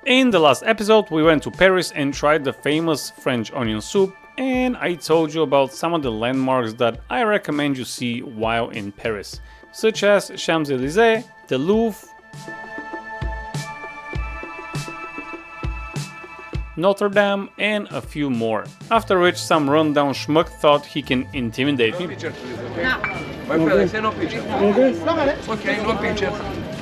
In the last episode we went to Paris and tried the famous French onion soup, and I told you about some of the landmarks that I recommend you see while in Paris, such as Champs-Élysées, the Louvre, Notre Dame, and a few more. After which some rundown schmuck thought he can intimidate me. My friend, I say no picture. Okay, no picture.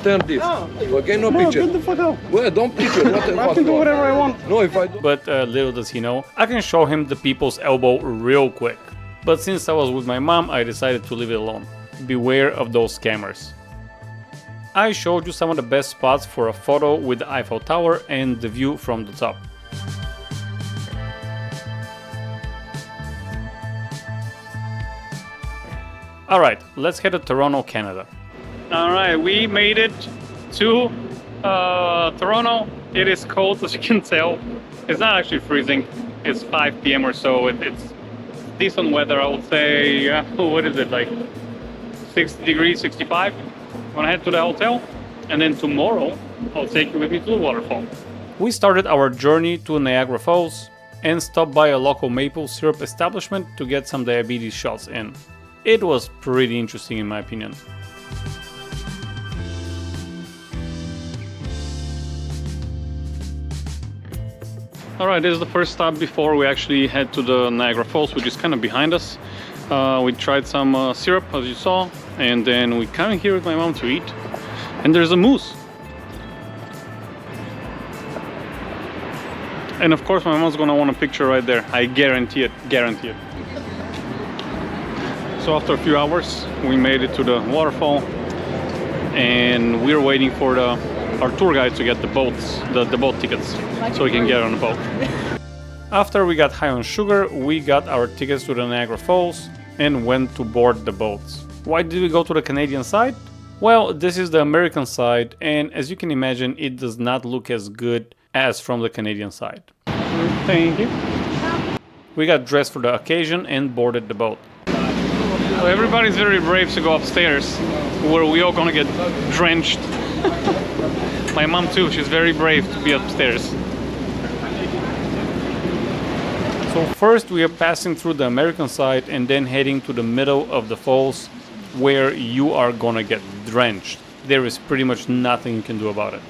Turn this. Okay, no picture. Get the fuck out. Well, don't picture. I can do whatever I want. No, if I do. But little does he know, I can show him the people's elbow real quick. But since I was with my mom, I decided to leave it alone. Beware of those scammers. I showed you some of the best spots for a photo with the Eiffel Tower and the view from the top. Alright, let's head to Toronto, Canada. Alright, we made it to Toronto. It is cold, as you can tell. It's not actually freezing. It's 5 p.m. or so. It's decent weather, I would say. What is it, like 60 degrees, 65? I'm gonna head to the hotel, and then tomorrow I'll take you with me to the waterfall. We started our journey to Niagara Falls and stopped by a local maple syrup establishment to get some diabetes shots in. It was pretty interesting in my opinion. Alright, this is the first stop before we actually head to the Niagara Falls, which is kind of behind us. We tried some syrup, as you saw, and then we came here with my mom to eat. And there's a moose. And of course my mom's gonna want a picture right there. I guarantee it, guarantee it. So after a few hours, we made it to the waterfall, and we're waiting for our tour guide to get the boats, the boat tickets, so we can get on the boat. After we got high on sugar, we got our tickets to the Niagara Falls and went to board the boats. Why did we go to the Canadian side? Well, this is the American side, and as you can imagine, it does not look as good as from the Canadian side. Thank you. We got dressed for the occasion and boarded the boat. So everybody's very brave to go upstairs, where we all gonna get drenched. My mom too, she's very brave to be upstairs. So first we are passing through the American side and then heading to the middle of the falls, where you are gonna get drenched. There is pretty much nothing you can do about it.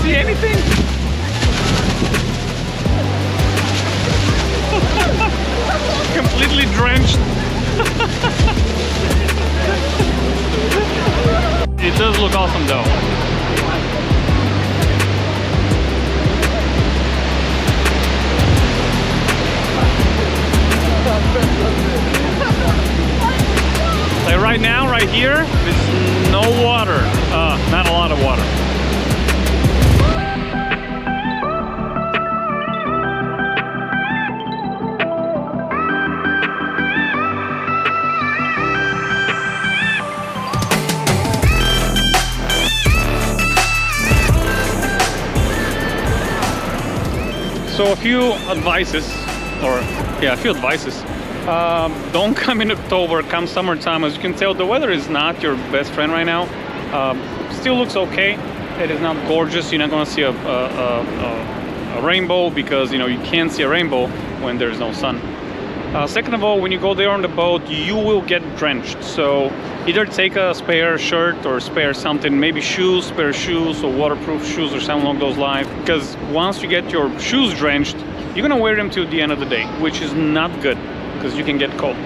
Anything? Completely drenched. It does look awesome though. Like right now, right here, there's no water. Not a lot of water. So a few advices. Don't come in October, come summertime. As you can tell, the weather is not your best friend right now. Still looks okay. It is not gorgeous. You're not gonna see a rainbow, because you can't see a rainbow when there's no sun. Second of all, when you go there on the boat, you will get drenched. So either take a spare shirt or spare something, maybe shoes, spare shoes or waterproof shoes or something along those lines. Because once you get your shoes drenched, you're gonna wear them till the end of the day, which is not good because you can get cold.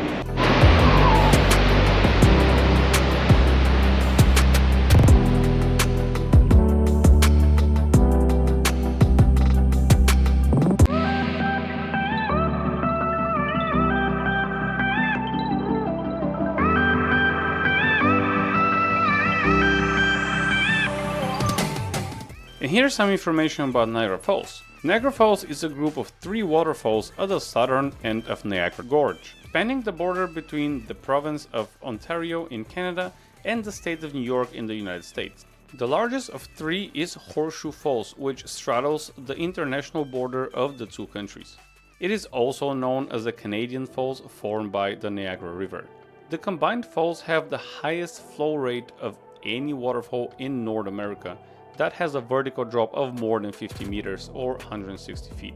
And here's some information about Niagara Falls. Niagara Falls is a group of 3 waterfalls at the southern end of Niagara Gorge, spanning the border between the province of Ontario in Canada and the state of New York in the United States. The largest of three is Horseshoe Falls, which straddles the international border of the two countries. It is also known as the Canadian Falls, formed by the Niagara River. The combined falls have the highest flow rate of any waterfall in North America that has a vertical drop of more than 50 meters or 160 feet.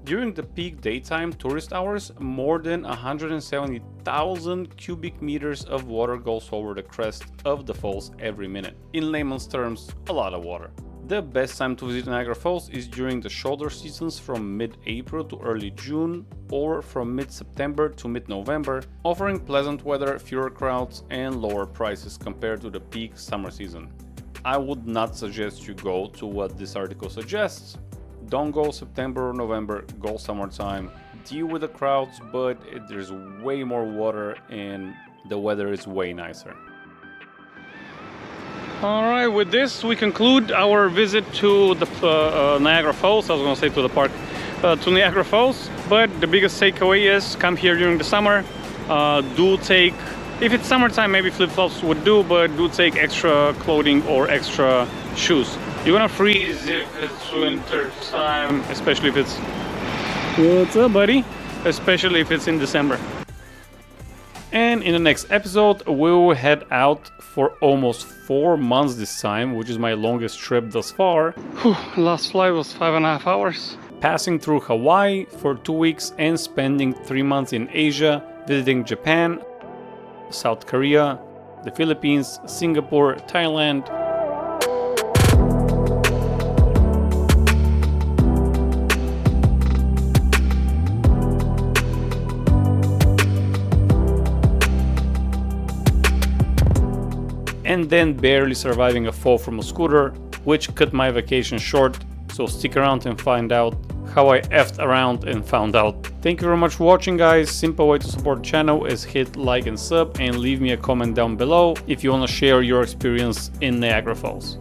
During the peak daytime tourist hours, more than 170,000 cubic meters of water goes over the crest of the falls every minute. In layman's terms, a lot of water. The best time to visit Niagara Falls is during the shoulder seasons from mid-April to early June or from mid-September to mid-November, offering pleasant weather, fewer crowds, and lower prices compared to the peak summer season. I would not suggest you go to what this article suggests. Don't go September or November, go summertime. Deal with the crowds, but there's way more water and the weather is way nicer. Alright, with this we conclude our visit to the Niagara Falls. I was going to say to the park, to Niagara Falls. But the biggest takeaway is come here during the summer. Do take, if it's summertime, maybe flip-flops would do, but do take extra clothing or extra shoes. You're gonna freeze if it's winter time, especially if it's... What's up, buddy? Especially if it's in December. And in the next episode, we'll head out for almost 4 months this time, which is my longest trip thus far. Whew, last flight was 5.5 hours. Passing through Hawaii for 2 weeks and spending 3 months in Asia, visiting Japan, South Korea, the Philippines, Singapore, Thailand. And then barely surviving a fall from a scooter, which cut my vacation short, so stick around and find out how I effed around and found out. Thank you very much for watching, guys. Simple way to support the channel is hit like and sub and leave me a comment down below if you want to share your experience in Niagara Falls.